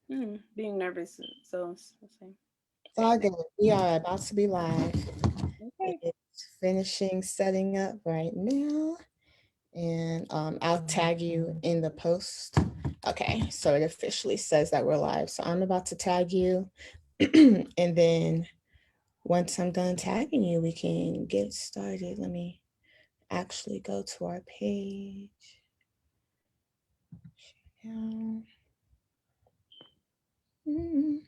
Being nervous. So, It's same all thing. good. We are about to be live. Okay. It's finishing setting up right now. And I'll tag you in the post. Okay, so it officially says that we're live. So I'm about to tag you. And then once I'm done tagging you, we can get started. Let me actually go to our page. Yeah. Mm.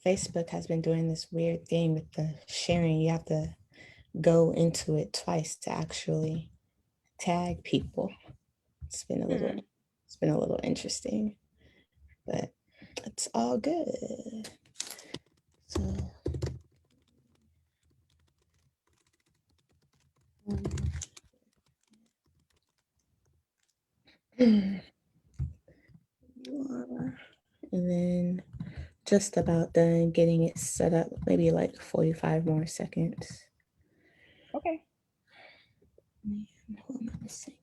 Facebook has been doing this weird thing with the sharing. You have to go into it twice to actually tag people. It's been a little Hmm. it's been a little interesting, but it's all good. So you are, and then just about done getting it set up, maybe like 45 more seconds. Okay. And who am I missing?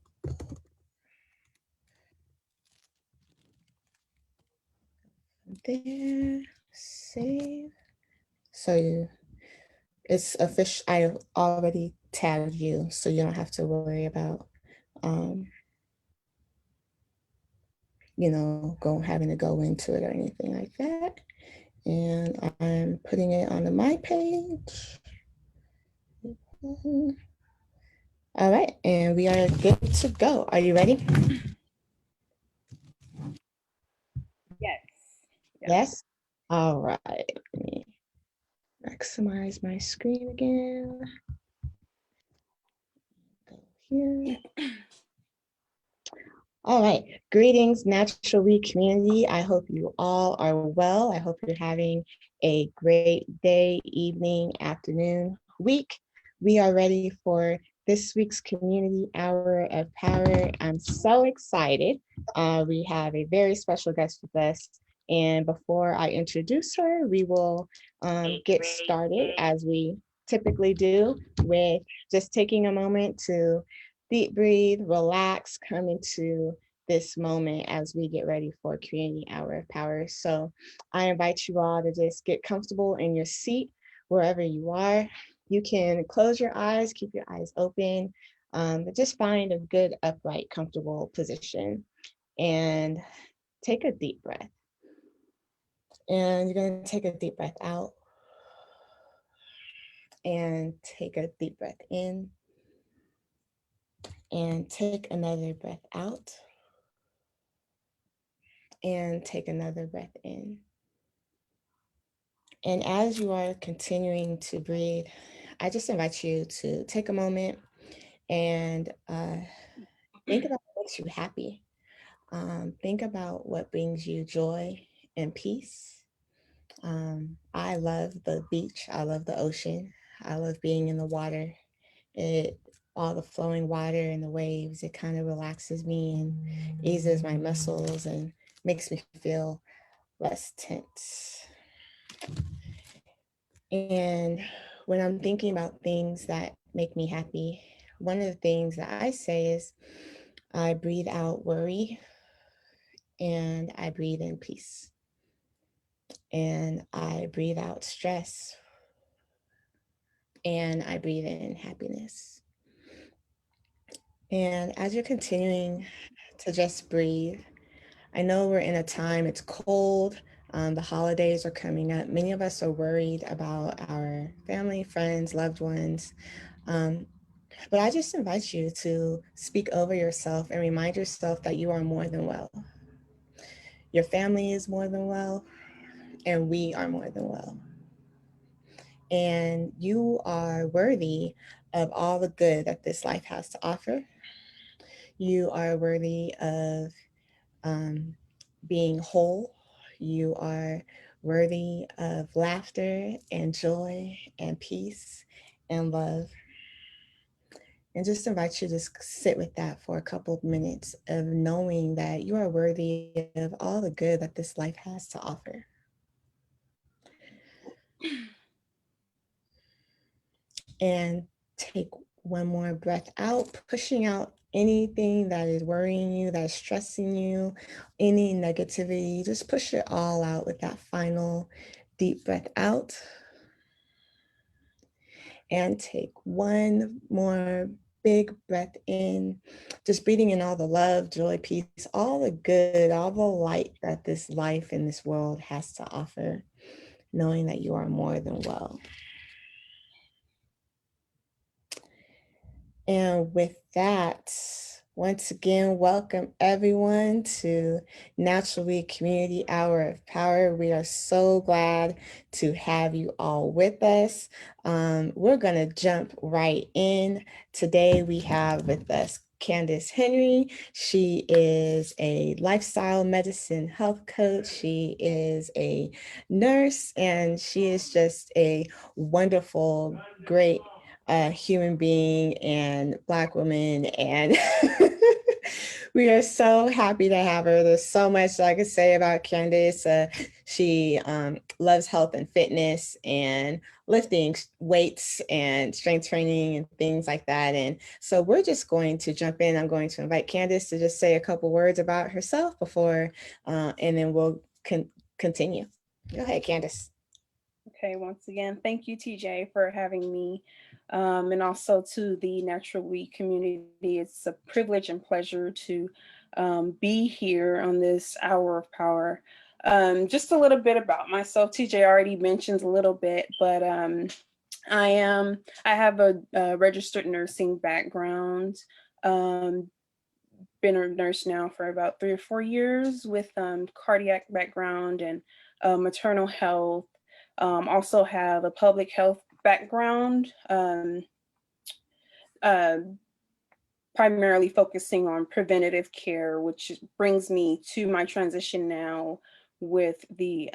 There, save. So it's official. I already tagged you, so you don't have to worry about, um, having to go into it or anything like that. And I'm putting it on the my page. Mhm. All right, and we are good to go. Are you ready? Yes. Yes. Yes. All right. Let me maximize my screen again. Go here. All right. Greetings, Natural Week community. I hope you all are well. I hope you're having a great day, evening, afternoon, week. We are ready for this week's Community Hour of Power. I'm so excited. We have a very special guest with us. And before I introduce her, we will get started as we typically do with just taking a moment to deep breathe, relax, come into this moment as we get ready for Community Hour of Power. So I invite you all to just get comfortable in your seat wherever you are. You can close your eyes, keep your eyes open, but just find a good, upright, comfortable position and take a deep breath. And you're going to take a deep breath out and take a deep breath in and take another breath out and take another breath in. And as you are continuing to breathe, I just invite you to take a moment and think about what makes you happy. Think about what brings you joy and peace. I love the beach. I love the ocean. I love being in the water. It all the flowing water and the waves. It kind of relaxes me and eases my muscles and makes me feel less tense. And when I'm thinking about things that make me happy, one of the things that I say is I breathe out worry and I breathe in peace. And I breathe out stress and I breathe in happiness. And as you're continuing to just breathe, I know we're in a time, it's cold. The holidays are coming up. Many of us are worried about our family, friends, loved ones. Um, But I just invite you to speak over yourself and remind yourself that you are more than well. Your family is more than well, and we are more than well. And you are worthy of all the good that this life has to offer. You are worthy of um, being whole. You are worthy of laughter and joy and peace and love. And just invite you to sit with that for a couple of minutes of knowing that you are worthy of all the good that this life has to offer. And take one more breath out, pushing out anything that is worrying you, that is stressing you, any negativity, just push it all out with that final deep breath out. And take one more big breath in, just breathing in all the love, joy, peace, all the good, all the light that this life in this world has to offer, knowing that you are more than well. And with that, once again, welcome everyone to Naturally Community Hour of Power. We are so glad to have you all with us. We're going to jump right in. Today we have with us Candace Henry. She is a lifestyle medicine health coach. She is a nurse, and she is just a wonderful, great human being and Black woman. And we are so happy to have her. There's so much I could say about Candace. She loves health and fitness and lifting weights and strength training and things like that. And so we're just going to jump in. I'm going to invite Candace to just say a couple words about herself before, and then we'll continue. Go ahead, Candace. Okay, once again, thank you, TJ, for having me. And also to the Natural Week community. It's a privilege and pleasure to be here on this hour of power. Just a little bit about myself. TJ already mentioned a little bit, but I have a registered nursing background. Um, been a nurse now for about 3 or 4 years with cardiac background and maternal health. Also have a public health background, uh, primarily focusing on preventative care, which brings me to my transition now with the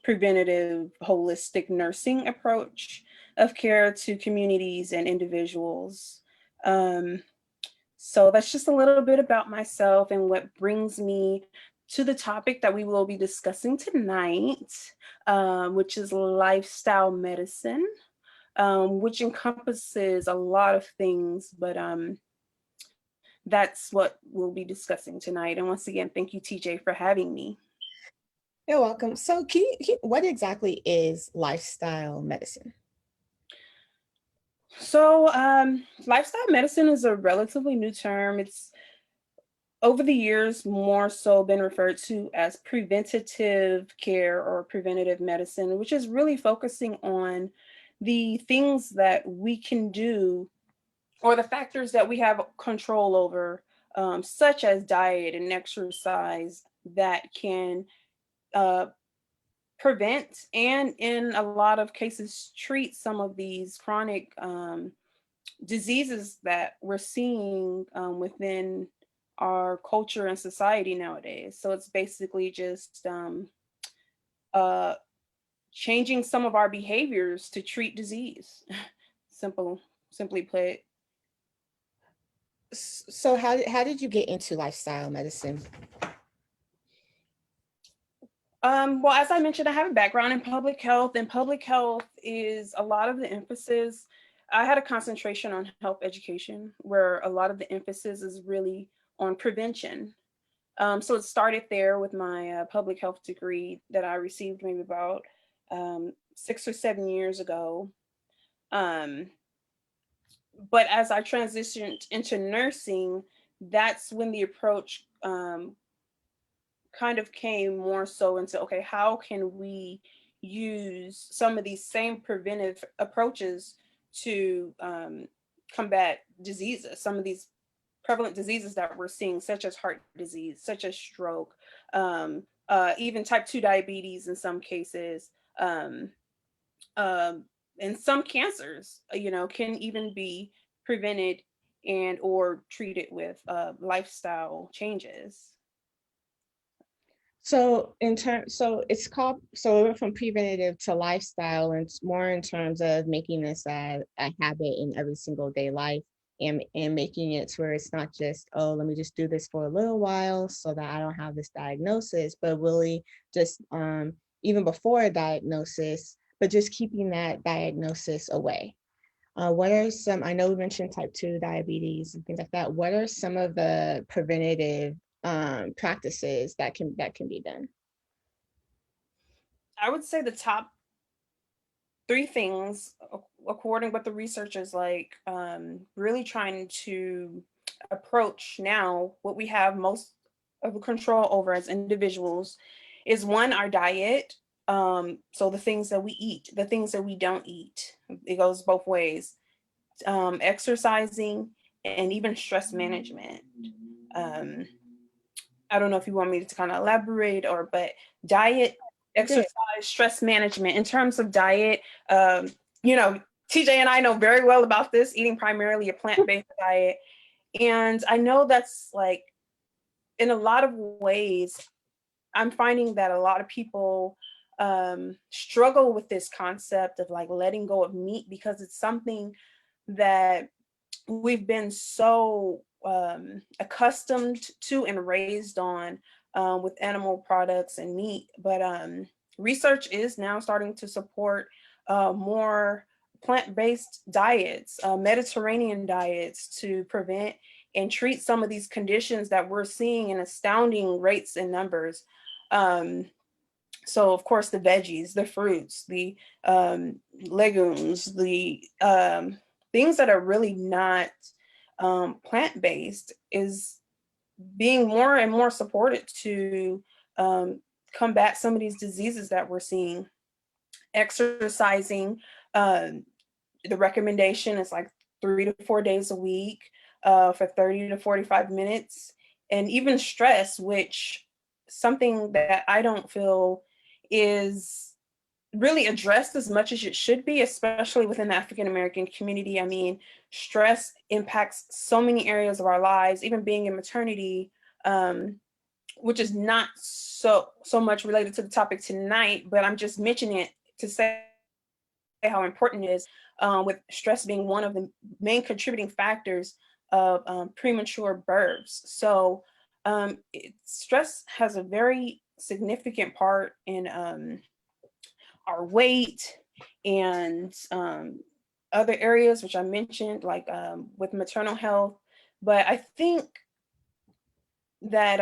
preventative holistic nursing approach of care to communities and individuals. Um, so that's just a little bit about myself and what brings me to the topic that we will be discussing tonight, which is lifestyle medicine, which encompasses a lot of things, but that's what we'll be discussing tonight. And once again, thank you, TJ, for having me. You're welcome. So what exactly is lifestyle medicine? So lifestyle medicine is a relatively new term. It's over the years more so been referred to as preventative care or preventative medicine, which is really focusing on the things that we can do or the factors that we have control over, such as diet and exercise, that can uh, prevent and in a lot of cases treat some of these chronic diseases that we're seeing within our culture and society nowadays. So it's basically just uh, changing some of our behaviors to treat disease. Simply put. So how did you get into lifestyle medicine? Well, as I mentioned, I have a background in public health, and public health is a lot of the emphasis. I had a concentration on health education, where a lot of the emphasis is really on prevention. So it started there with my public health degree that I received maybe about 6 or 7 years ago. Um, but as I transitioned into nursing, that's when the approach kind of came more so into, okay, how can we use some of these same preventive approaches to combat diseases, some of these prevalent diseases that we're seeing, such as heart disease, such as stroke, even type 2 diabetes in some cases, um, and some cancers, can even be prevented and or treated with lifestyle changes. So it's called, so we went from preventative to lifestyle, and it's more in terms of making this a habit in every single day life, and making it to where it's not just, oh, let me just do this for a little while so that I don't have this diagnosis, but really just even before a diagnosis, but just keeping that diagnosis away. What are some, I know we mentioned type 2 diabetes and things like that. What are some of the preventative practices that can be done? I would say the top three things, according what the research is like, really trying to approach now what we have most of a control over as individuals is one, our diet. So the things that we eat, the things that we don't eat, it goes both ways. Exercising and even stress management. Um, I don't know if you want me to kind of elaborate but diet, Good. exercise, stress management. In terms of diet, um, you know, TJ and I know very well about this, eating primarily a plant-based diet. And I know that's like, in a lot of ways, I'm finding that a lot of people struggle with this concept of like letting go of meat because it's something that we've been so accustomed to and raised on with animal products and meat. But research is now starting to support more plant-based diets, Mediterranean diets to prevent and treat some of these conditions that we're seeing in astounding rates and numbers. Um, so of course the veggies, the fruits, the legumes, the things that are really not plant-based is being more and more supported to um, combat some of these diseases that we're seeing. Exercising, um, the recommendation is like 3 to 4 days a week for 30 to 45 minutes. And even stress, which something that I don't feel is really addressed as much as it should be, especially within the African American community. I mean, stress impacts so many areas of our lives, even being in maternity, um, which is not so much related to the topic tonight, but I'm just mentioning it to say how important it is, with stress being one of the main contributing factors of premature births. So stress has a very significant part in our weight and other areas, which I mentioned, like with maternal health. But I think that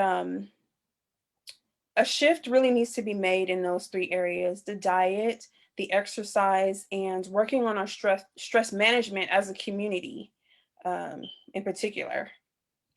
a shift really needs to be made in those three areas: the diet, the exercise, and working on our stress management as a community in particular.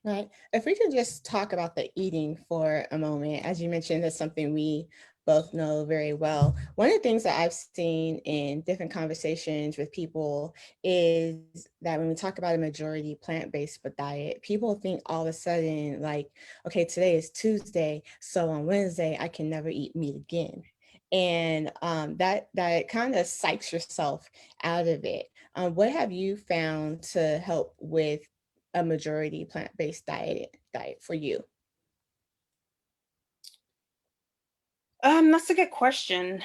Right. If we can just talk about the eating for a moment, as you mentioned, that's something we both know very well. One of the things that I've seen in different conversations with people is that when we talk about a majority plant-based diet, people think all of a sudden like, okay, today is Tuesday, so on Wednesday I can never eat meat again. And that kind of psychs yourself out of it. What have you found to help with a majority plant-based diet for you? That's a good question.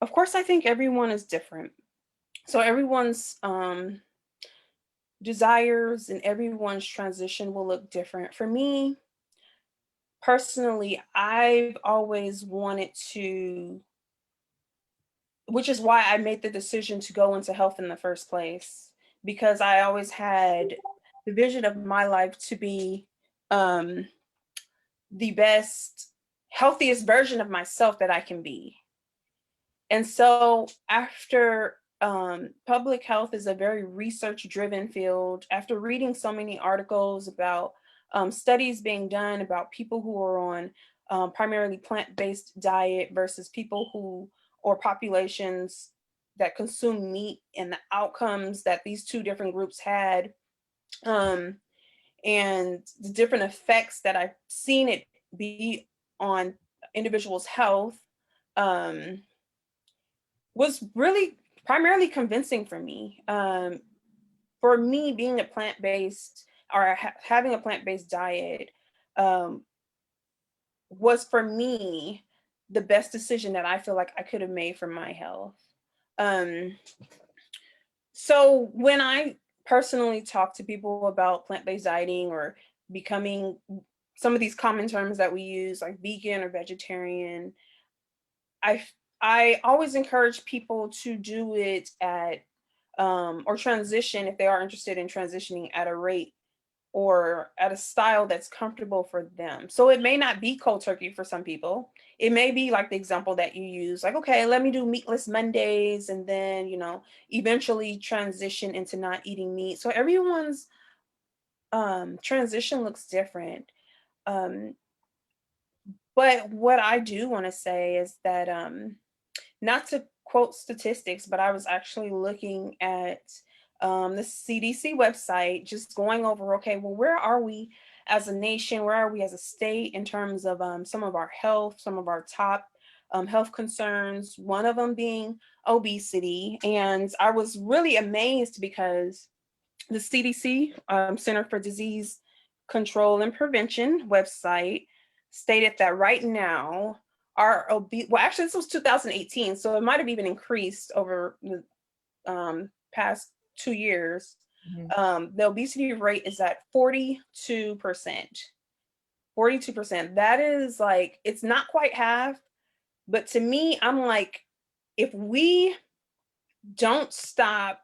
Of course, I think everyone is different. So everyone's desires and everyone's transition will look different. For me, personally, I've always wanted to, which is why I made the decision to go into health in the first place, because I always had the vision of my life to be um, the best, healthiest version of myself that I can be. And so after public health is a very research driven field, after reading so many articles about studies being done about people who are on primarily plant-based diet versus people who, or populations that consume meat, and the outcomes that these two different groups had, um, and the different effects that I've seen it be on individuals' health, um, was really primarily convincing for me. For me, being a plant-based or having a plant-based diet um, was for me the best decision that I feel like I could have made for my health. Um, so when I personally talk to people about plant-based dieting or becoming some of these common terms that we use, like vegan or vegetarian, I I always encourage people to do it at or transition if they are interested in transitioning at a rate or at a style that's comfortable for them. So it may not be cold turkey for some people. It may be like the example that you use, like, okay, let me do meatless Mondays and then, eventually transition into not eating meat. So everyone's transition looks different. Um, but what I do want to say is that not to quote statistics, but I was actually looking at the CDC website, just going over, okay, well, where are we as a nation? Where are we as a state in terms of some of our health, some of our top health concerns, one of them being obesity. And I was really amazed because the CDC, Center for Disease Control and Prevention website, stated that right now, well, actually, this was 2018, so it might have even increased over the past 2 years. Mhm. The obesity rate is at 42%. 42%. That is like, it's not quite half, but to me, I'm like, if we don't stop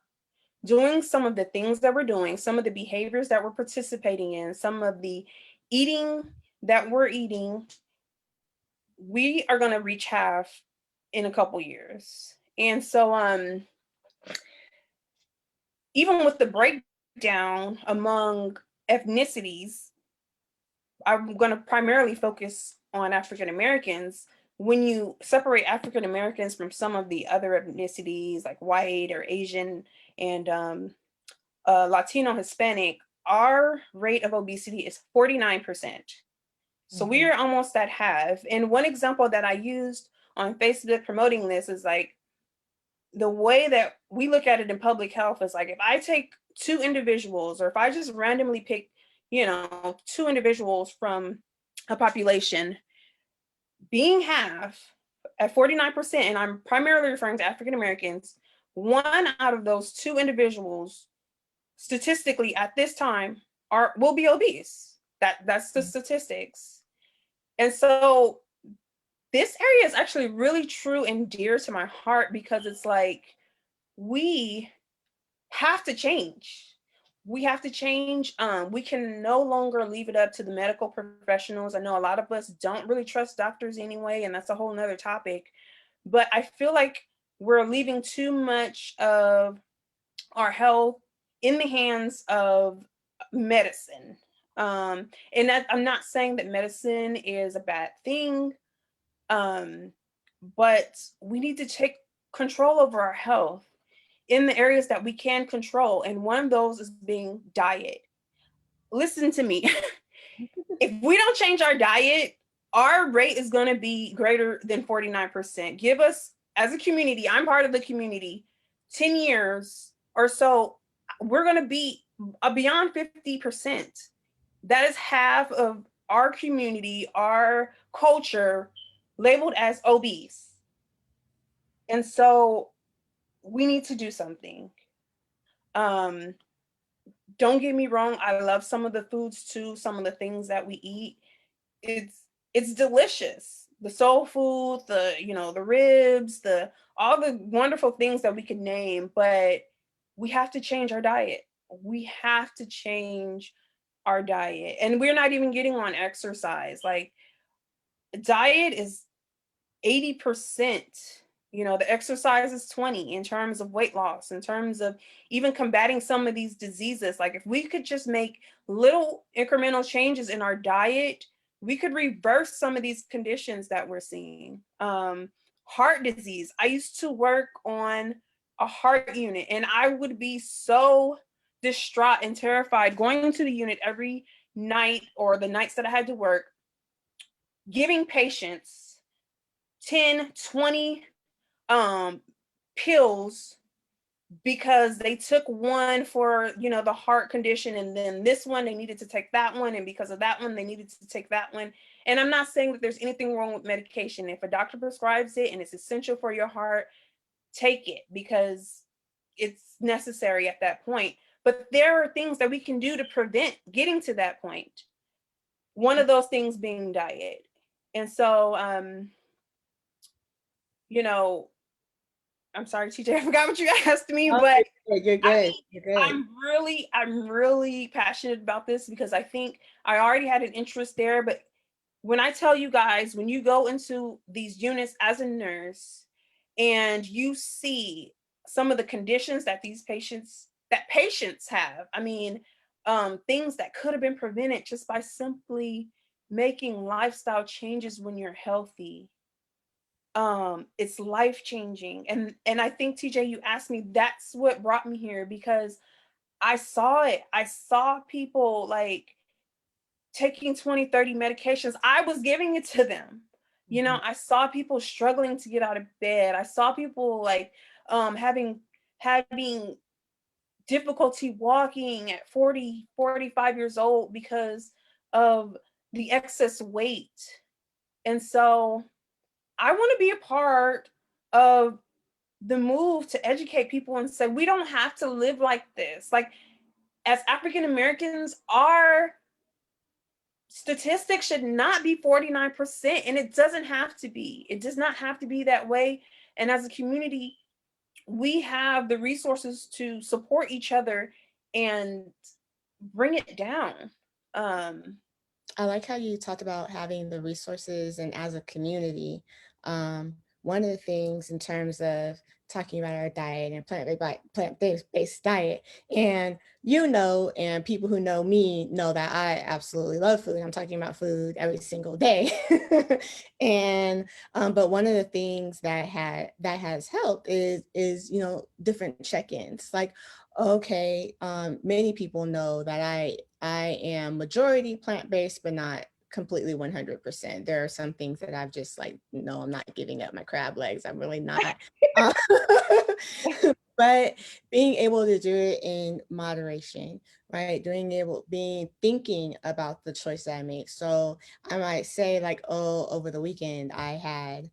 doing some of the things that we're doing, some of the behaviors that we're participating in, some of the eating that we're eating, we are going to reach half in a couple years. And so even with the breakdown among ethnicities, I'm going to primarily focus on African Americans. When you separate African Americans from some of the other ethnicities like white or Asian and Latino, Hispanic, our rate of obesity is 49%. So we Mhm. are almost at half. And one example that I used on Facebook promoting this is like the way that we look at it in public health is like if I take two individuals or if I just randomly pick, two individuals from a population being half at 49%, and I'm primarily referring to African Americans, one out of those two individuals statistically at this time will be obese. That's the statistics. And so this area is actually really true and dear to my heart because it's like we have to change. We have to change. We can no longer leave it up to the medical professionals. I know a lot of us don't really trust doctors anyway, and that's a whole nother topic. But I feel like we're leaving too much of our health in the hands of medicine. And that, I'm not saying that medicine is a bad thing, um, but we need to take control over our health in the areas that we can control. And one of those is being diet. Listen to me. If we don't change our diet, our rate is going to be greater than 49%. Give us, as a community, I'm part of the community, 10 years or so, we're going to be beyond 50%. That is half of our community, our culture labeled as obese. And so we need to do something. Um, don't get me wrong, I love some of the foods too, some of the things that we eat. It's delicious. The soul food, the ribs, the all the wonderful things that we could name, but we have to change our diet. We have to change our diet. And we're not even getting on exercise. Like diet is 80%. The exercise is 20 in terms of weight loss, in terms of even combating some of these diseases. Like if we could just make little incremental changes in our diet, we could reverse some of these conditions that we're seeing. Heart disease. I used to work on a heart unit and I would be so distraught and terrified going into the unit every night or the nights that I had to work, giving patients 10, 20 pills because they took one for the heart condition, and then this one they needed to take that one, and because of that one they needed to take that one. And I'm not saying that there's anything wrong with medication. If a doctor prescribes it and it's essential for your heart, take it because it's necessary at that point. But there are things that we can do to prevent getting to that point, one of those things being diet. And so you know, I'm sorry, TJ, I forgot what you asked me, Oh, but you're I good. mean, You're good. I'm really passionate about this because I think I already had an interest there. But when I tell you guys, when you go into these units as a nurse and you see some of the conditions that patients have, I mean, things that could have been prevented just by simply making lifestyle changes when you're healthy, it's life changing. And I think, TJ, you asked me, that's what brought me here, because I saw it. I saw people like taking 20, 30 medications. I was giving it to them. Mhm. I saw people struggling to get out of bed. I saw people like having difficulty walking at 40, 45 years old because of the excess weight. And so I want to be a part of the move to educate people and say we don't have to live like this. Like, as African Americans, our statistics should not be 49%, and it doesn't have to be. It does not have to be that way. And as a community, we have the resources to support each other and bring it down. Um, I like how you talked about having the resources and as a community. One of the things in terms of talking about our diet and plant-based diet, and and people who know me know that I absolutely love food. I'm talking about food every single day. And but one of the things that has helped is different check-ins. Like, okay, many people know that I am majority plant-based, but not completely 100%. There are some things that I've just like, no, I'm not giving up my crab legs. I'm really not. Uh, but being able to do it in moderation, right? Being thinking about the choice that I make. So I might say like, oh, over the weekend I had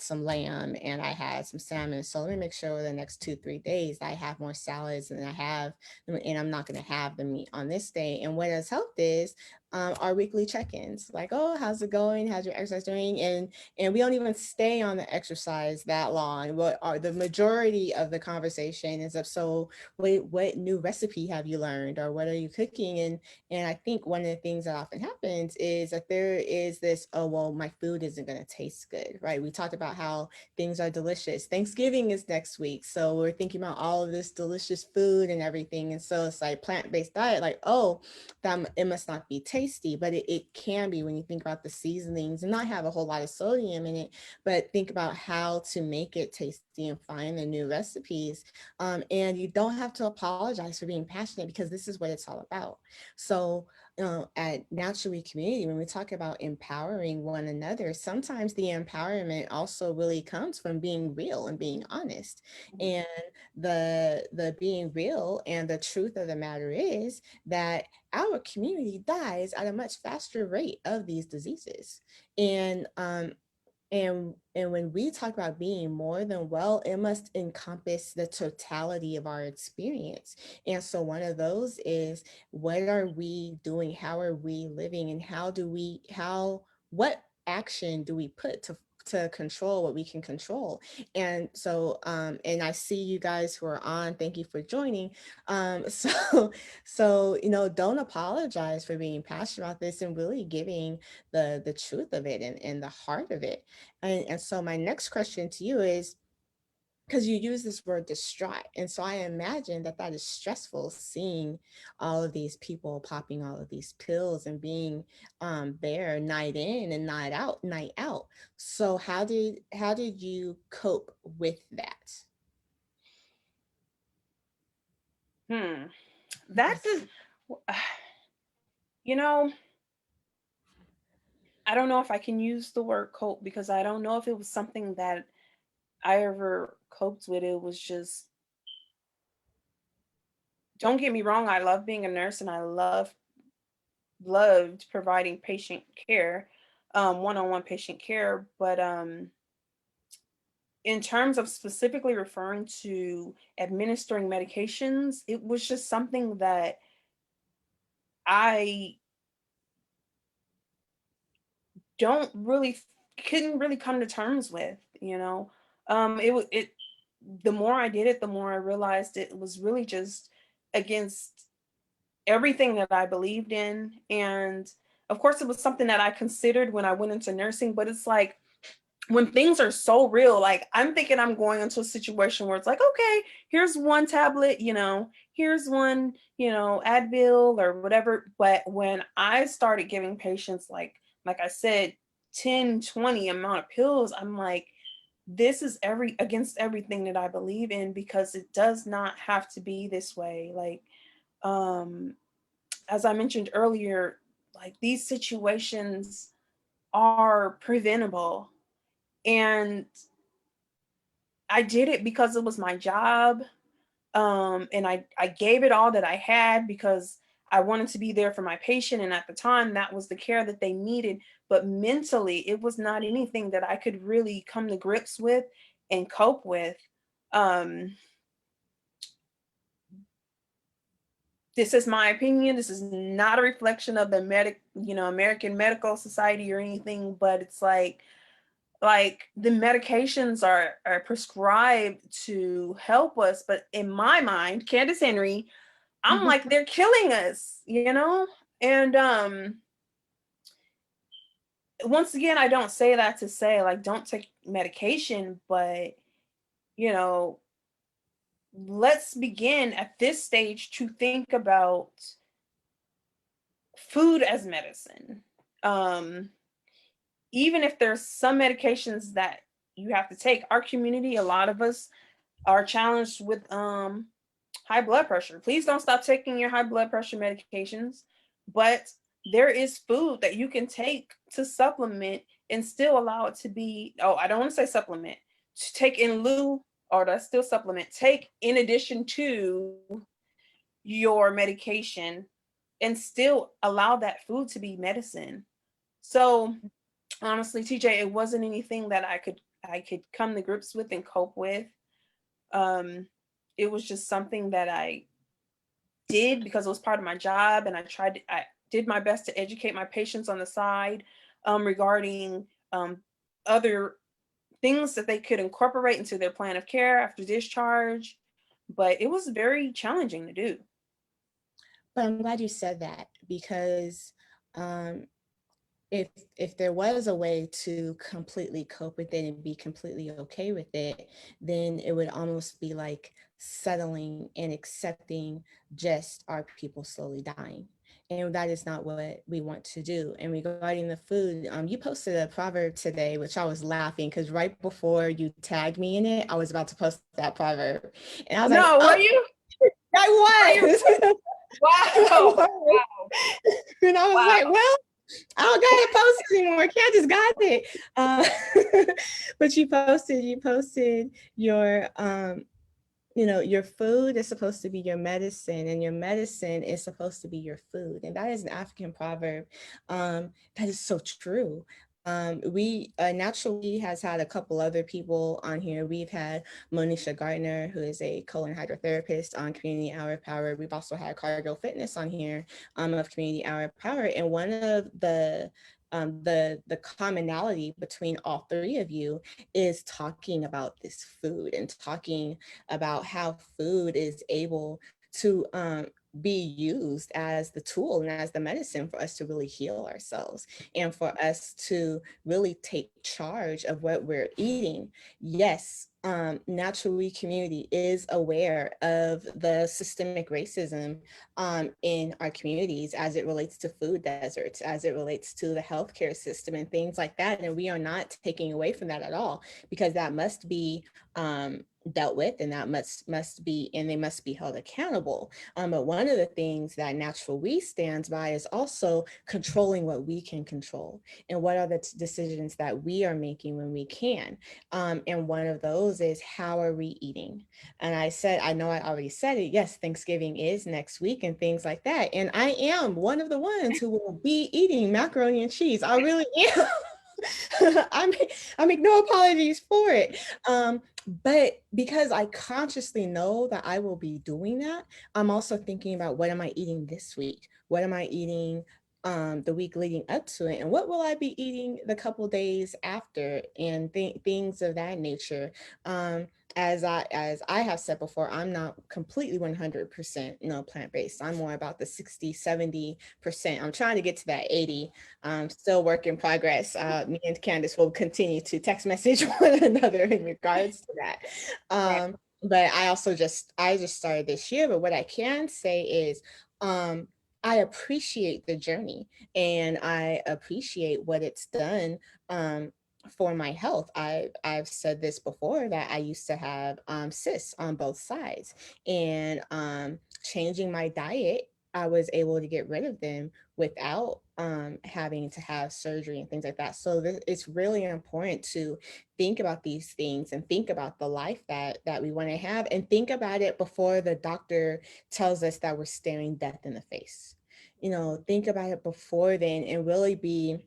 some lamb and I had some salmon. So let me make sure the next 2, 3 days I have more salads than I have, and I'm not going to have the meat on this day. And what has helped is our weekly check-ins, like, oh, how's it going? How's your exercise doing? And we don't even stay on the exercise that long. What are the majority of the conversation is of, so wait, what new recipe have you learned, or what are you cooking? And I think one of the things that often happens is that there is this, oh, well, my food isn't going to taste good, right? We talked about how things are delicious. Thanksgiving is next week. So we're thinking about all of this delicious food and everything. And so it's like plant-based diet, like, oh, that it must not be tasty, but it can be when you think about the seasonings and not have a whole lot of sodium in it, but think about how to make it tasty and find the new recipes. And you don't have to apologize for being passionate, because this is what it's all about. So at Naturally Community, when we talk about empowering one another, sometimes the empowerment also really comes from being real and being honest. And the being real and the truth of the matter is that our community dies at a much faster rate of these diseases. And and when we talk about being more than well, it must encompass the totality of our experience. And so one of those is, what are we doing? How are we living? And what action do we put to control what we can control? And so and I see you guys who are on, thank you for joining. So don't apologize for being passionate about this and really giving the truth of it and the heart of it. And so my next question to you is, because you use this word distraught, and so I imagine that that is stressful, seeing all of these people popping all of these pills and being there night in and night out. So how did you cope with that? hmm. That's a, you know, I don't know if I can use the word cope, because I don't know if it was something that I ever coped with. It was just, don't get me wrong, I love being a nurse and I loved providing patient care, one-on-one patient care. But in terms of specifically referring to administering medications, it was just something that I don't really couldn't really come to terms with, you know. It the more I did it, the more I realized it was really just against everything that I believed in. And of course, it was something that I considered when I went into nursing, but it's like when things are so real, like I'm thinking I'm going into a situation where it's like, okay, here's one tablet, you know, here's one, you know, Advil or whatever. But when I started giving patients, like I said, 10, 20 amount of pills, I'm like, this is against everything that I believe in, because it does not have to be this way. Like, um, as I mentioned earlier, like these situations are preventable. And I did it because it was my job. And I gave it all that I had because I wanted to be there for my patient. And at the time, that was the care that they needed. But mentally, it was not anything that I could really come to grips with and cope with. Um, this is my opinion. This is not a reflection of the American Medical Society or anything, but it's like the medications are prescribed to help us, but in my mind, Candace Henry, I'm like, they're killing us, you know. And once again, I don't say that to say like don't take medication, but you know, let's begin at this stage to think about food as medicine. um Even if there's some medications that you have to take, our community, a lot of us are challenged with high blood pressure. Please don't stop taking your high blood pressure medications, but there is food that you can take to supplement and still allow it to be, oh, I don't want to say supplement, to take in lieu, or that's still supplement, take in addition to your medication and still allow that food to be medicine. So honestly, TJ, it wasn't anything that I could come to grips with and cope with. um it was just something that I did because it was part of my job, and I did my best to educate my patients on the side, regarding other things that they could incorporate into their plan of care after discharge, but it was very challenging to do. But I'm glad you said that because um, if if there was a way to completely cope with it and be completely okay with it, then it would almost be like settling and accepting just our people slowly dying. And that is not what we want to do. And regarding the food, you posted a proverb today, which I was laughing because right before you tagged me in it, I was about to post that proverb. And I was like, No, were oh, you? Were I you? was. I Wow. was. And I was Wow. like, well, I don't gotta post anymore. Candace got it. But you posted your your food is supposed to be your medicine, and your medicine is supposed to be your food. And that is an African proverb. That is so true. We Naturally has had a couple other people on here. We've had Monisha Gardner, who is a colon hydrotherapist on Community Hour of Power. We've also had Cargill Fitness on here of Community Hour of Power. And one of the commonality between all three of you is talking about this food and talking about how food is able to be used as the tool and as the medicine for us to really heal ourselves and for us to really take charge of what we're eating. Yes, Natural We Community is aware of the systemic racism in our communities as it relates to food deserts, as it relates to the healthcare system and things like that. And we are not taking away from that at all, because that must be dealt with, and that must be, and they must be held accountable. But one of the things that Natural We stands by is also controlling what we can control, and what are the decisions that we are making when we can. And one of those is, how are we eating? And I know I already said it. Yes, Thanksgiving is next week and things like that. And I am one of the ones who will be eating macaroni and cheese. I really am. I make no apologies for it. But because I consciously know that I will be doing that, I'm also thinking about, what am I eating this week? What am I eating the week leading up to it, and what will I be eating the couple days after, and things of that nature. As I have said before, I'm not completely 100% plant-based. I'm more about the 60-70%. I'm trying to get to that 80. Still work in progress. Me and Candace will continue to text message one another in regards to that. Right. But I just started this year. But what I can say is, I appreciate the journey, and I appreciate what it's done for my health. I've said this before, that I used to have cysts on both sides, and changing my diet, I was able to get rid of them without having to have surgery and things like that. So it's really important to think about these things, and think about the life that we want to have, and think about it before the doctor tells us that we're staring death in the face. Think about it before then, and really be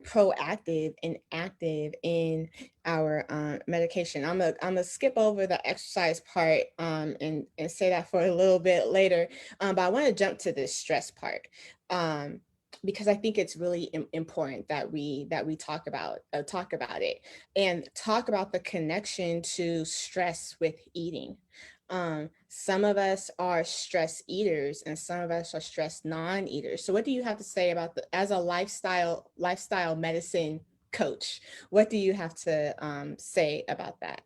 proactive and active in our medication. I'm gonna skip over the exercise part, and say that for a little bit later. But I want to jump to this stress part, um, because I think it's really important that we talk about it, and talk about the connection to stress with eating. Some of us are stress eaters, and some of us are stress non-eaters. So what do you have to say about as a lifestyle medicine coach? What do you have to say about that?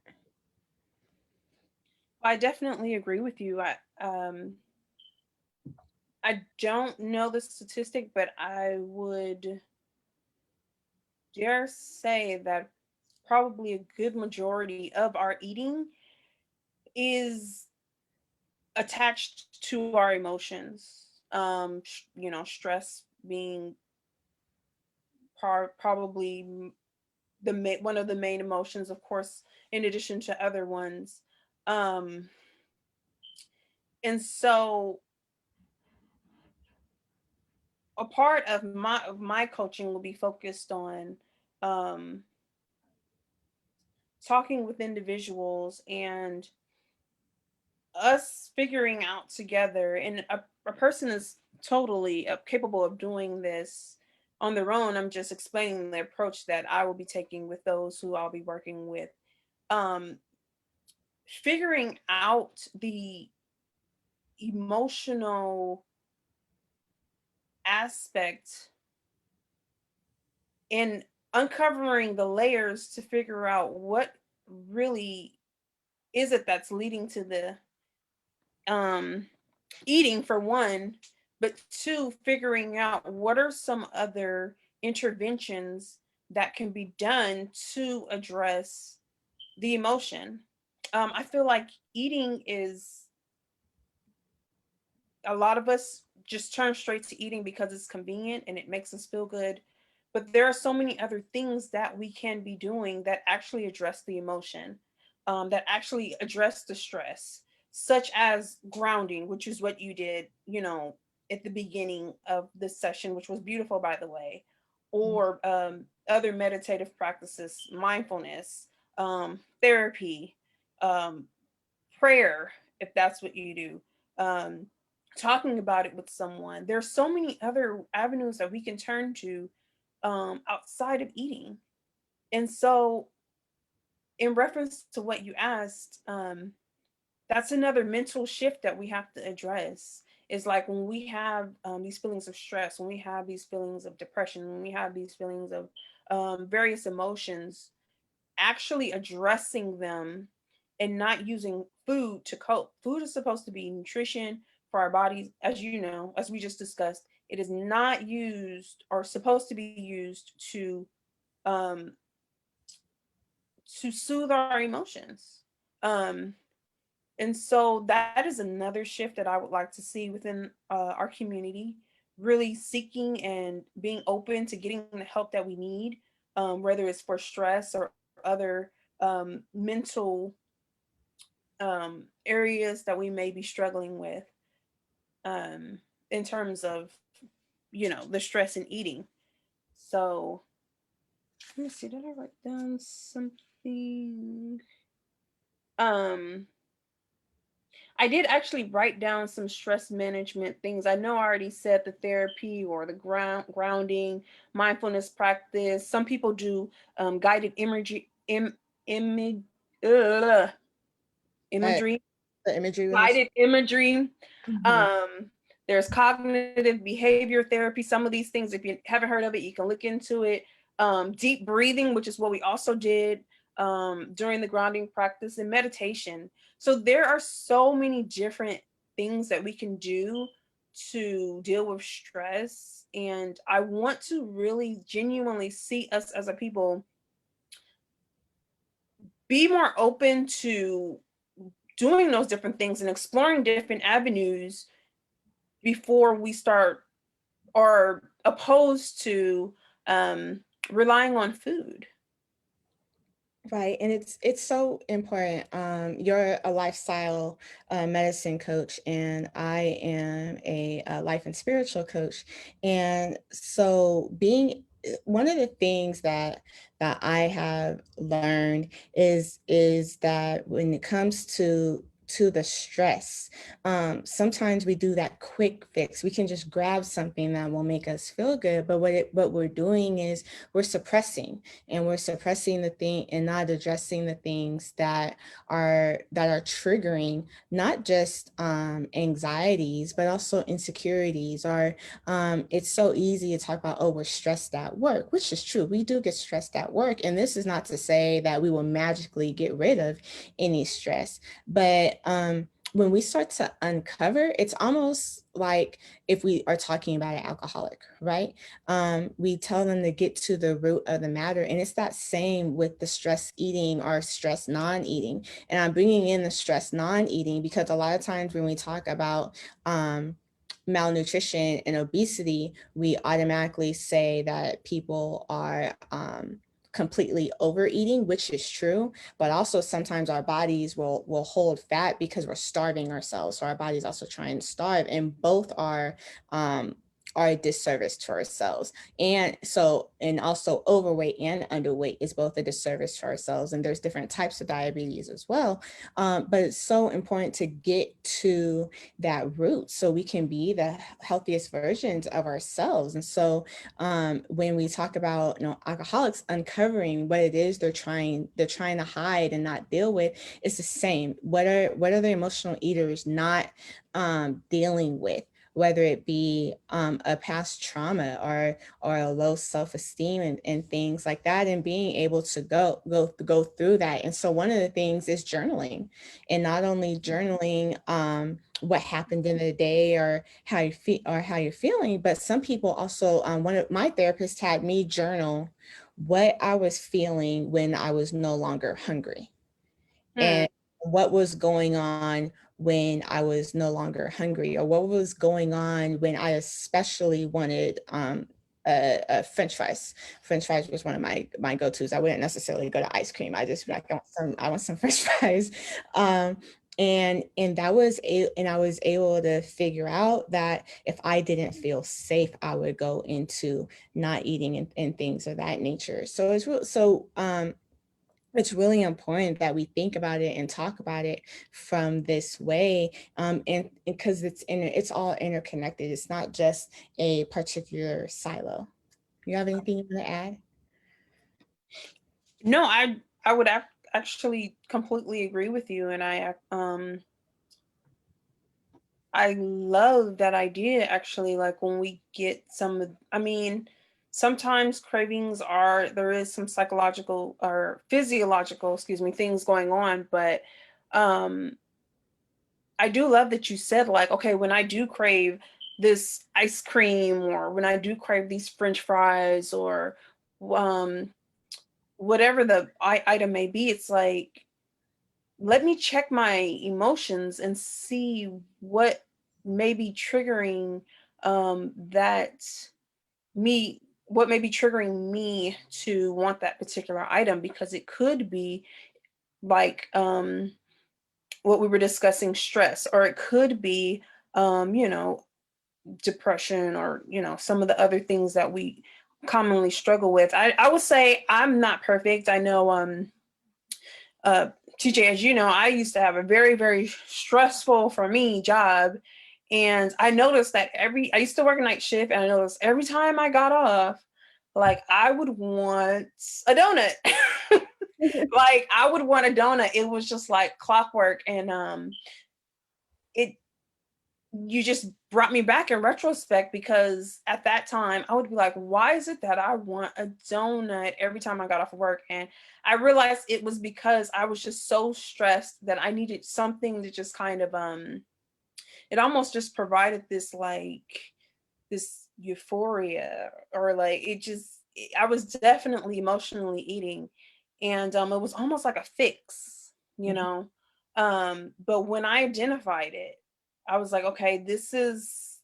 I definitely agree with you. I don't know the statistic, but I would dare say that probably a good majority of our eating is attached to our emotions. Stress being probably one of the main emotions, of course, in addition to other ones. Um, and so a part of my coaching will be focused on um, talking with individuals and us figuring out together. And a person is totally capable of doing this on their own. I'm just explaining the approach that I will be taking with those who I'll be working with. um Figuring out the emotional aspect and uncovering the layers to figure out what really is it that's leading to the um eating, for one, but two, figuring out what are some other interventions that can be done to address the emotion. I feel like eating is, a lot of us just turn straight to eating because it's convenient and it makes us feel good. But there are so many other things that we can be doing that actually address the emotion, that actually address the stress, such as grounding, which is what you did, at the beginning of this session, which was beautiful, by the way, or other meditative practices, mindfulness, therapy, um, prayer, if that's what you do, um, talking about it with someone. There's so many other avenues that we can turn to outside of eating. And so, in reference to what you asked, that's another mental shift that we have to address. Is like when we have these feelings of stress, when we have these feelings of depression, when we have these feelings of various emotions, actually addressing them and not using food to cope. Food is supposed to be nutrition for our bodies, as you know, as we just discussed. It is not used or supposed to be used um to soothe our emotions. Um and so that is another shift that I would like to see within our community, really seeking and being open to getting the help that we need, whether it's for stress or other mental areas that we may be struggling with, um, in terms of, the stress in eating. So let me see, did I write down something? Um, I did actually write down some stress management things. I know I already said the therapy or the grounding, mindfulness practice. Some people do guided image, ugh, But imagery, the imagery ones. guided imagery. Mhm. Um, there's cognitive behavior therapy. Some of these things, if you haven't heard of it, you can look into it. Deep breathing, which is what we also did during the grounding practice, and meditation. So there are so many different things that we can do to deal with stress. And I want to really genuinely see us as a people be more open to doing those different things and exploring different avenues before we start or opposed to relying on food. Right, and it's so important. You're a lifestyle medicine coach, and I am a life and spiritual coach. And so, being one of the things that I have learned is that when it comes to the stress, sometimes we do that quick fix. We can just grab something that will make us feel good, but what we're doing is we're suppressing, and we're suppressing the thing and not addressing the things that are triggering not just anxieties but also insecurities. Or it's so easy to talk about, oh, we're stressed at work, which is true. We do get stressed at work, and this is not to say that we will magically get rid of any stress, but when we start to uncover, it's almost like if we are talking about an alcoholic, right? We tell them to get to the root of the matter. And it's that same with the stress eating or stress non-eating. And I'm bringing in the stress non-eating because a lot of times when we talk about malnutrition and obesity, we automatically say that people are completely overeating, which is true, but also sometimes our bodies will hold fat because we're starving ourselves. So our body's also trying to starve, and both are a disservice to ourselves. And so, and also overweight and underweight is both a disservice to ourselves. And there's different types of diabetes as well. But it's so important to get to that root so we can be the healthiest versions of ourselves. And so when we talk about, alcoholics uncovering what it is they're trying to hide and not deal with, it's the same. What are the emotional eaters not dealing with? Whether it be a past trauma or a low self-esteem and things like that, and being able to go through that. And so one of the things is journaling, and not only journaling what happened in the day or how you feel or how you're feeling, but some people also, one of my therapists had me journal what I was feeling when I was no longer hungry, Hmm. and what was going on when I was no longer hungry, or what was going on when I especially wanted French fries. French fries was one of my go-tos. I wouldn't necessarily go to ice cream. I just like I want some French fries. And I was able to figure out that if I didn't feel safe, I would go into not eating and things of that nature. So it's really important that we think about it and talk about it from this way, and because it's all interconnected. It's not just a particular silo. You have anything you want to add? No, I would actually completely agree with you, and I love that idea actually. Like when we get I mean, sometimes cravings are there is some psychological or physiological, excuse me, things going on, but um I do love that you said like, okay, when I do crave this ice cream or when I do crave these French fries or um whatever the item may be, it's like let me check my emotions and see what may be triggering that me what may be triggering me to want that particular item, because it could be like what we were discussing, stress, or it could be you know, depression, or you know, some of the other things that we commonly struggle with. I would say I'm not perfect. I know TJ, as you know, I used to have a very, very stressful for me job. And I noticed that I used to work a night shift, and I noticed every time I got off, like I would want a donut. Like I would want a donut. It was just like clockwork. And it you just brought me back in retrospect, because at that time I would be like, why is it that I want a donut every time I got off of work? And I realized it was because I was just so stressed that I needed something to just kind of it almost just provided this euphoria, or like I was definitely emotionally eating. And it was almost like a fix, you Mhm. know. But when I identified it, I was like, okay, this is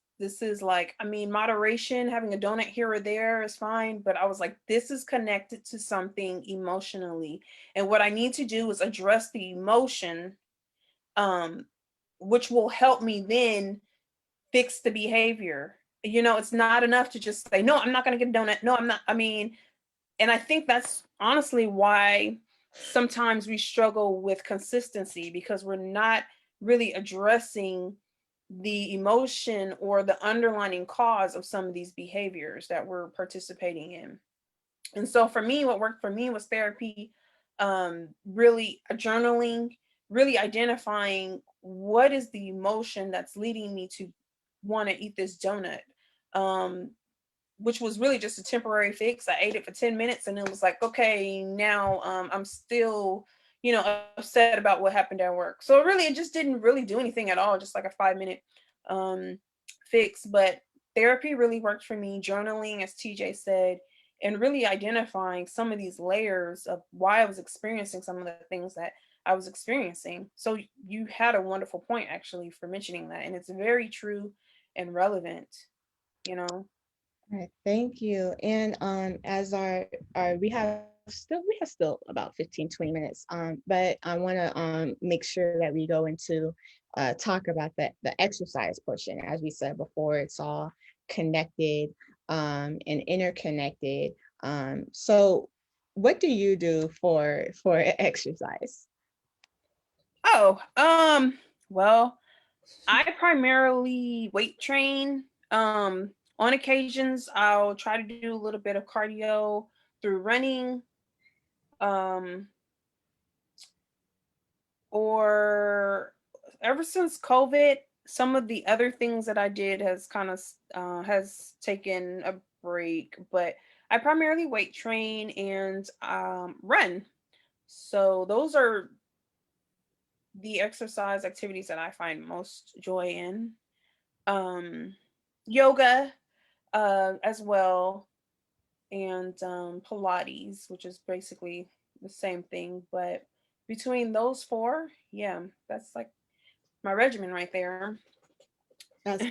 like, I mean, moderation, having a donut here or there is fine, but I was like, this is connected to something emotionally, and what I need to do is address the emotion, um which will help me then fix the behavior. It's not enough to just say, no, I'm not going to get a donut. No, I'm not. I mean, and I think that's honestly why sometimes we struggle with consistency, because we're not really addressing the emotion or the underlying cause of some of these behaviors that we're participating in. And so for me, what worked for me was therapy, really journaling, really identifying what is the emotion that's leading me to want to eat this donut. Um, which was really just a temporary fix. I ate it for 10 minutes, and it was like, okay, now I'm still, upset about what happened at work. So really, it just didn't really do anything at all, just like a 5 minute um, fix. But therapy really worked for me, journaling, as TJ said, and really identifying some of these layers of why I was experiencing some of the things that I was experiencing. So you had a wonderful point actually for mentioning that, and it's very true and relevant, you know. All right, thank you. And as our we have still about 15, 20 minutes. But I want to make sure that we go into talk about the exercise portion. As we said before, it's all connected and interconnected. So what do you do for exercise? Oh, well, I primarily weight train. On occasions, I'll try to do a little bit of cardio through running, um, or ever since COVID, some of the other things that I did has kind of has taken a break. But I primarily weight train and run. So those are the exercise activities that I find most joy in. um, Yoga as well, and Pilates, which is basically the same thing. But between those four, yeah, that's like my regimen right there. That's,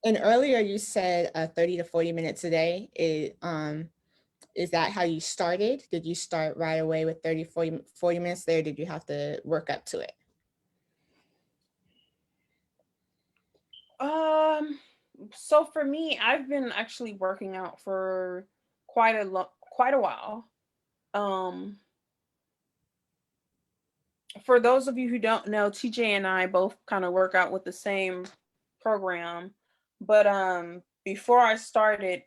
and earlier you said 30 to 40 minutes a day. Is that how you started? Did you start right away with 30, 40 minutes there? Did you have to work up to it? Um, so for me, I've been actually working out for quite a while. Um, for those of you who don't know, TJ and I both kind of work out with the same program. But before I started,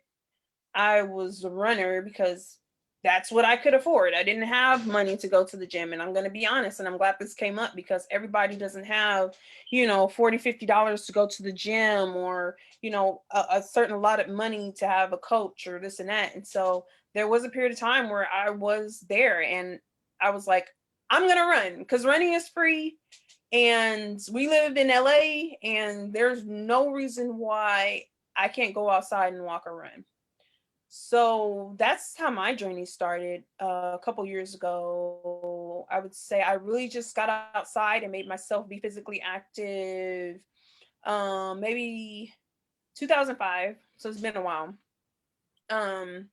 I was a runner because that's what I could afford. I didn't have money to go to the gym. And I'm going to be honest, and I'm glad this came up, because everybody doesn't have, $40, $50 to go to the gym, or, a certain lot of money to have a coach or this and that. And so there was a period of time where I was there, and I was like, I'm going to run because running is free. And we lived in LA, and there's no reason why I can't go outside and walk or run. So that's how my journey started a couple years ago. I would say I really just got outside and made myself be physically active. Maybe 2005. So it's been a while. Um,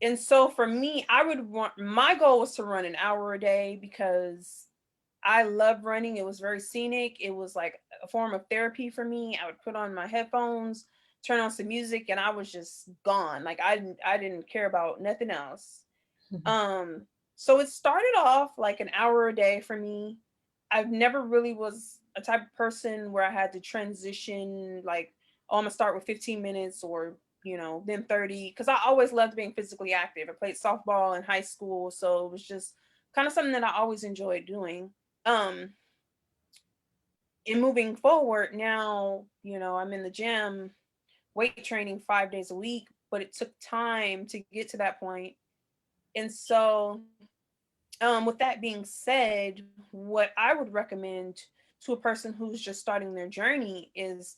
and so for me, I would want my goal was to run an hour a day, because I love running. It was very scenic. It was like a form of therapy for me. I would put on my headphones, turn on some music, and I was just gone. Like I didn't care about nothing else. Um So it started off like an hour a day for me. I've never really was a type of person where I had to transition like, oh, I'm gonna start with 15 minutes or, then 30. Cause I always loved being physically active. I played softball in high school. So it was just kind of something that I always enjoyed doing. Um, and moving forward now, I'm in the gym, weight training 5 days a week, but it took time to get to that point. And so with that being said, what I would recommend to a person who's just starting their journey is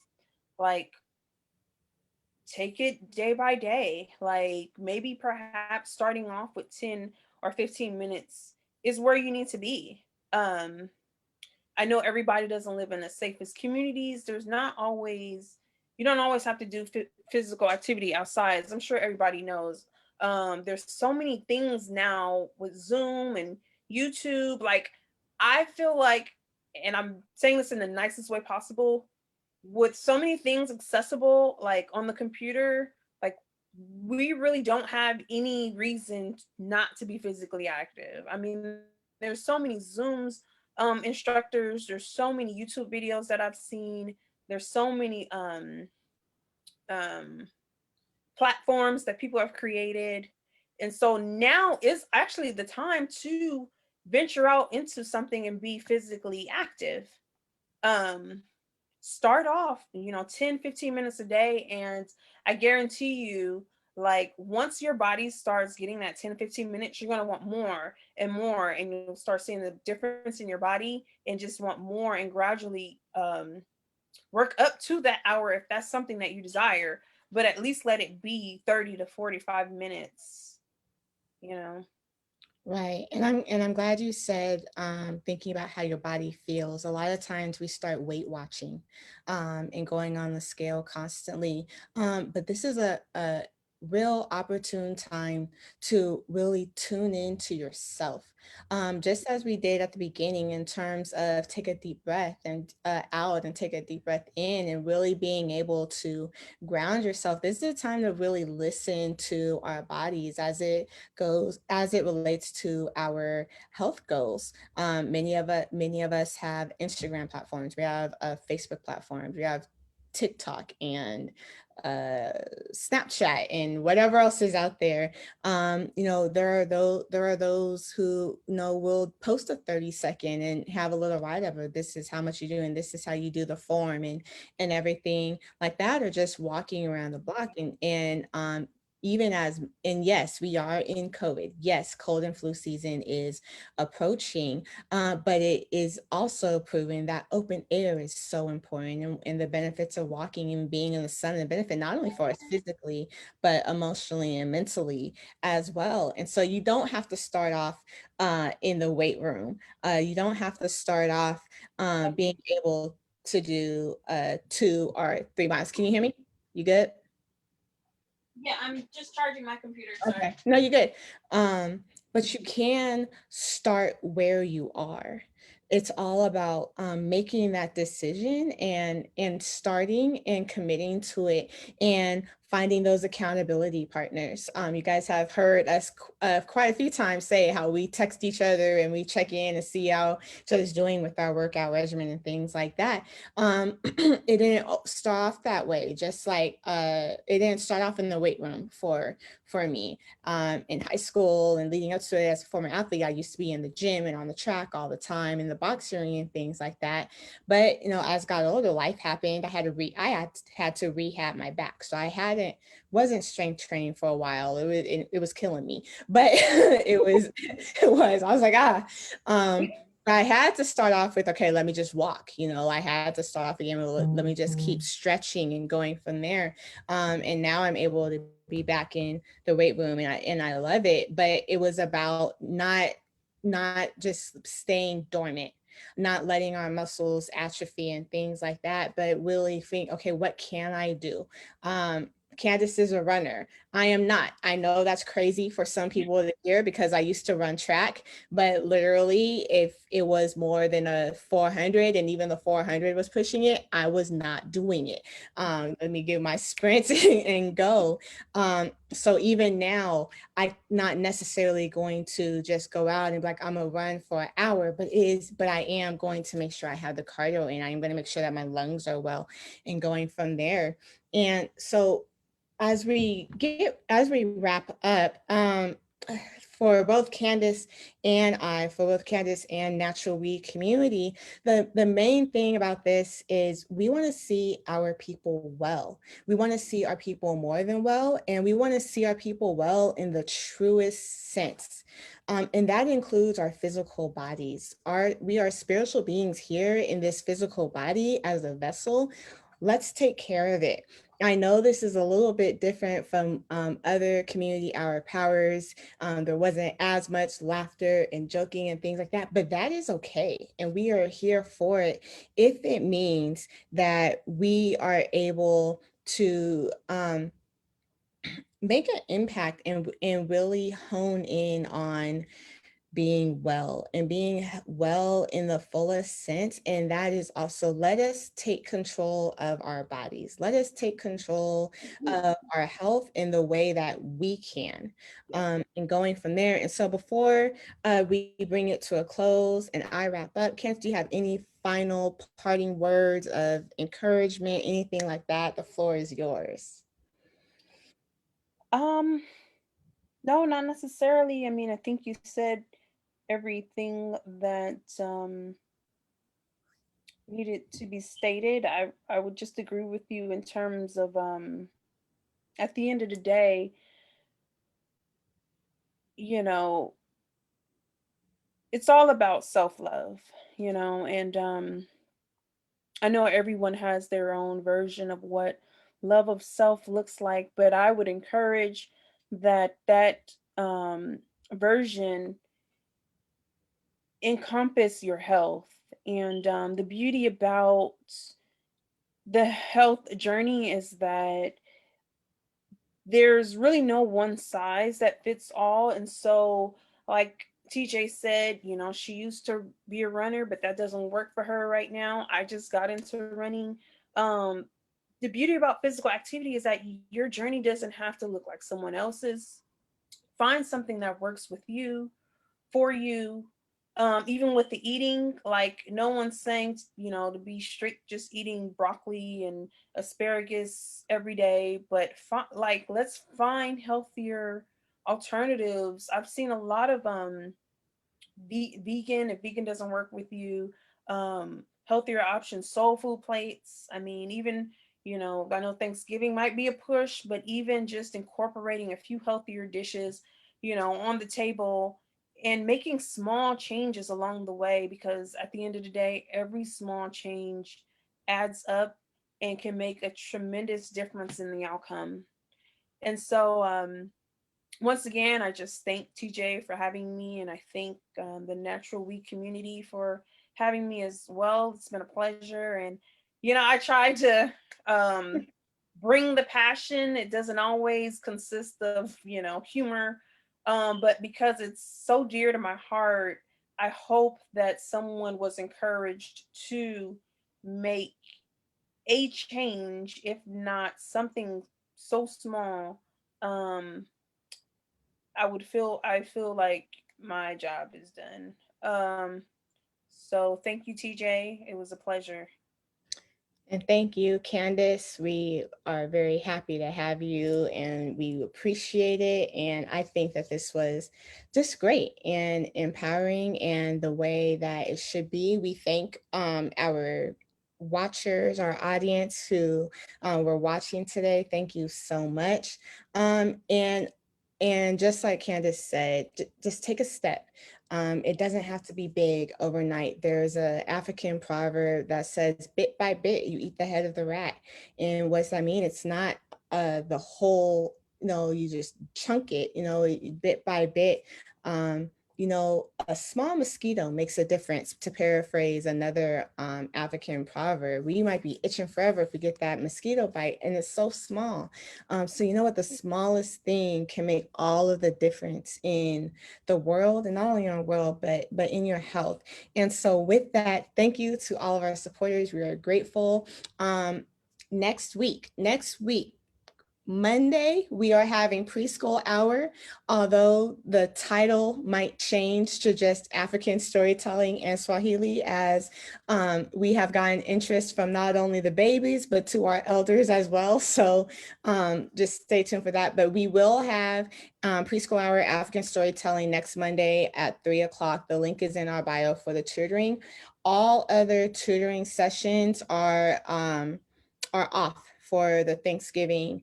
like take it day by day. Like maybe perhaps starting off with 10 or 15 minutes is where you need to be. I know everybody doesn't live in the safest communities. There's not always, you don't always have to do physical activity outside. As I'm sure everybody knows. There's so many things now with Zoom and YouTube. Like, I feel like, and I'm saying this in the nicest way possible, with so many things accessible, like on the computer, like we really don't have any reason not to be physically active. I mean, there's so many Zooms instructors, there's so many YouTube videos that I've seen, there's so many um platforms that people have created. And so now is actually the time to venture out into something and be physically active. Um Start off, 10, 15 minutes a day. And I guarantee you, like once your body starts getting that 10 to 15 minutes, you're going to want more and more. And you'll start seeing the difference in your body and just want more and gradually work up to that hour if that's something that you desire. But at least let it be 30 to 45 minutes, you know. Right. And I'm glad you said thinking about how your body feels. A lot of times we start weight watching and going on the scale constantly. But this is a real opportune time to really tune into yourself. Just as we did at the beginning in terms of take a deep breath and out and take a deep breath in and really being able to ground yourself. This is a time to really listen to our bodies as it relates to our health goals. Many of us have Instagram platforms. We have a Facebook platform. We have TikTok and uh Snapchat and whatever else is out there. There are those who will post a 30-second and have a little write up of this is how much you do and this is how you do the form and everything like that, or just walking around the block and even as, and yes, we are in COVID. Yes, cold and flu season is approaching, but it is also proven that open air is so important, and the benefits of walking and being in the sun, and benefit not only for us physically, but emotionally and mentally as well. And so you don't have to start off in the weight room. You don't have to start off being able to do 2 or 3 miles. Can you hear me? You good? Yeah, I'm just charging my computer. Sorry. Okay. No, you're good. But you can start where you are. It's all about making that decision and starting and committing to it and finding those accountability partners. You guys have heard us quite a few times say how we text each other and we check in and see how each other's doing with our workout regimen and things like that. It didn't start off that way. Just like it didn't start off in the weight room for me. In high school and leading up to it as a former athlete, I used to be in the gym and on the track all the time in the boxing and things like that. But as I got older, life happened. I had to rehab my back, so I hadn't wasn't strength training for a while. It was killing me, but I was like I had to start off with, okay, let me just walk. I had to start off again with, let me just keep stretching and going from there. And now I'm able to be back in the weight room, and I love it. But it was about not just staying dormant, not letting our muscles atrophy and things like that, but really think, okay, what can I do? Candace is a runner. I am not. I know that's crazy for some people to hear because I used to run track, but literally, if it was more than a 400 and even the 400 was pushing it, I was not doing it. Let me give my sprints and go. So even now, I'm not necessarily going to just go out and be like, I'm gonna run for an hour, but I am going to make sure I have the cardio and I'm going to make sure that my lungs are well and going from there. And so as we wrap up, for both Candace and Natural Weed community, the main thing about this is we want to see our people well. We want to see our people more than well, and we want to see our people well in the truest sense. And that includes our physical bodies. We are spiritual beings here in this physical body as a vessel. Let's take care of it. I know this is a little bit different from other community hour powers. There wasn't as much laughter and joking and things like that, but that is okay. And we are here for it if it means that we are able to make an impact and really hone in on being well and being well in the fullest sense. And that is also, let us take control of our bodies. Let us take control of our health in the way that we can, and going from there. And so before we bring it to a close and I wrap up, Kent, do you have any final parting words of encouragement, anything like that? The floor is yours. Um, no, not necessarily. I mean, I think you said everything that needed to be stated. I would just agree with you in terms of at the end of the day, you know, it's all about self-love, and I know everyone has their own version of what love of self looks like, but I would encourage that version encompass your health. And the beauty about the health journey is that there's really no one size that fits all. And so, like TJ said, she used to be a runner, but that doesn't work for her right now. I just got into running. Um, the beauty about physical activity is that your journey doesn't have to look like someone else's. Find something that works with you, for you. Even with the eating, like no one's saying, to be strict just eating broccoli and asparagus every day, but like let's find healthier alternatives. I've seen a lot of vegan, if vegan doesn't work with you, healthier options, soul food plates. I mean, even, I know Thanksgiving might be a push, but even just incorporating a few healthier dishes, on the table, and making small changes along the way, because at the end of the day, every small change adds up and can make a tremendous difference in the outcome. And so once again, I just thank TJ for having me, and I thank the Natural Weed community for having me as well. It's been a pleasure, and I try to um, bring the passion. It doesn't always consist of humor, but because it's so dear to my heart, I hope that someone was encouraged to make a change, if not something so small. Um, I feel like my job is done. So thank you, TJ. It was a pleasure. And thank you, Candace. We are very happy to have you and we appreciate it. And I think that this was just great and empowering and the way that it should be. We thank our watchers, our audience who were watching today. Thank you so much. Um, and and just like Candace said, just take a step. It doesn't have to be big overnight. There's a African proverb that says, "Bit by bit, you eat the head of the rat." And what's that mean? It's not the whole. You just chunk it. Bit by bit. a small mosquito makes a difference, to paraphrase another African proverb. We might be itching forever if we get that mosquito bite, and it's so small. So you know what? The smallest thing can make all of the difference in the world, and not only in our world, but in your health. And so with that, thank you to all of our supporters. We are grateful. Next week, Monday, we are having preschool hour, although the title might change to just African storytelling and Swahili, as we have gotten interest from not only the babies, but to our elders as well. So just stay tuned for that. But we will have preschool hour African storytelling next Monday at 3 o'clock. The link is in our bio for the tutoring. All other tutoring sessions are off for the Thanksgiving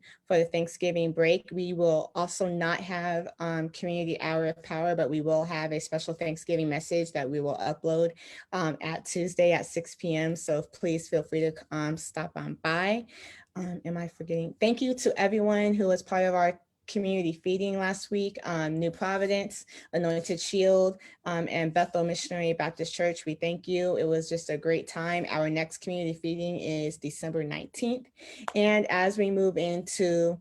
break. We will also not have community hour of power, but we will have a special Thanksgiving message that we will upload at Tuesday at 6 p.m. So please feel free to stop on by. Am I forgetting? Thank you to everyone who was part of our community feeding last week. New Providence, Anointed Shield, and Bethel Missionary Baptist Church. We thank you. It was just a great time. Our next community feeding is December 19th. And as we move into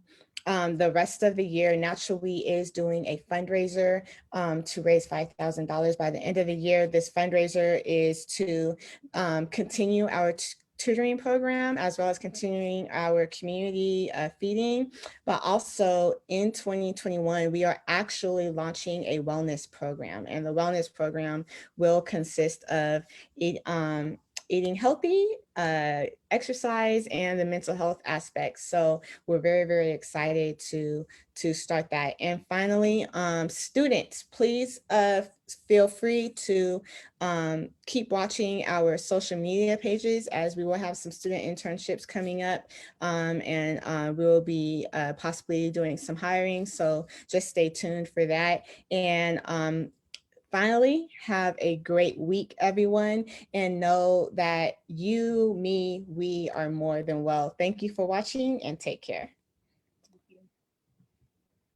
the rest of the year, Naturally is doing a fundraiser to raise $5,000 by the end of the year. This fundraiser is to continue our tutoring program, as well as continuing our community feeding. But also in 2021, we are actually launching a wellness program, and the wellness program will consist of eating healthy, exercise, and the mental health aspects. So we're very, very excited to start that. And finally, students, please feel free to keep watching our social media pages, as we will have some student internships coming up, and we will be possibly doing some hiring. So just stay tuned for that. And finally, have a great week, everyone, and know that you, me, we are more than well. Thank you for watching, and take care.